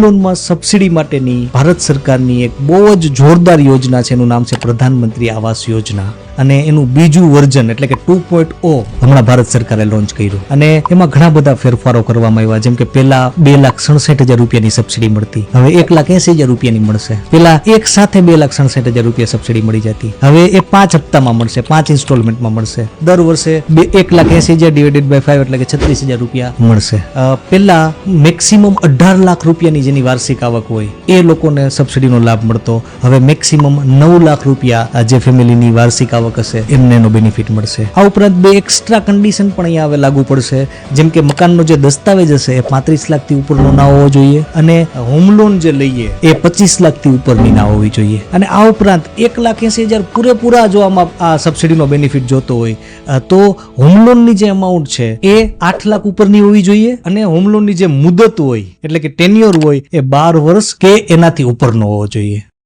લોનમાં subsidy માટેની ભારત સરકારની એક બહુ જ જોરદાર યોજના છે. એનું નામ છે પ્રધાનમંત્રી આવાસ યોજના અને એનું બીજું વર્ઝન એટલે કે 2.0 હમણાં ભારત સરકારે લોન્ચ કર્યું અને એમાં ઘણા બધા ફેરફારો કરવામાં આવ્યા. જેમ કે પેલા 2,67,000 રૂપિયાની સબસિડી મળતી, હવે 1,80,000 રૂપિયાની મળશે. પેલા એક સાથે 2,67,000 રૂપિયા સબસિડી મળી જતી, હવે એ 5 હપ્તામાં મળશે, 5 ઇન્સ્ટોલમેન્ટમાં મળશે. દર વર્ષે 1,80,000 ડિવાઇડેડ બાય 5 એટલે કે 36,000 રૂપિયા મળશે. પેલા મેક્સિમમ 18 લાખ રૂપિયાની જેની વાર્ષિક આવક હોય એ લોકોને સબસિડીનો લાભ મળતો, હવે મેક્સિમમ 9 લાખ રૂપિયા જે ફેમિલીની વાર્ષિક આવક હશે એમને એનો બેનિફિટ મળશે. આ ઉપરાંત 2 એક્સ્ટ્રા કન્ડિશન પણ અહીંયા હવે લાગુ પડશે. જેમ કે મકાનનો જે દસ્તાવેજ હશે એ 35 લાખથી ઉપરનો ના હોવો જોઈએ અને હોમ લોન જે લઈએ એ 25 લાખથી ઉપરની ના હોવી જોઈએ. અને આ ઉપરાંત 1,80,000 પૂરેપૂરા જો આમાં આ સબસિડીનો બેનિફિટ જોતો હોય તો હોમ લોનની જે અમાઉન્ટ છે એ 8 લાખ ઉપરની હોવી જોઈએ અને હોમ લોનની જે મુદત હોય એટલે કે ટેન્યોર હોય એ 12 વર્ષ કે એનાથી ઉપરનો હોવો જોઈએ.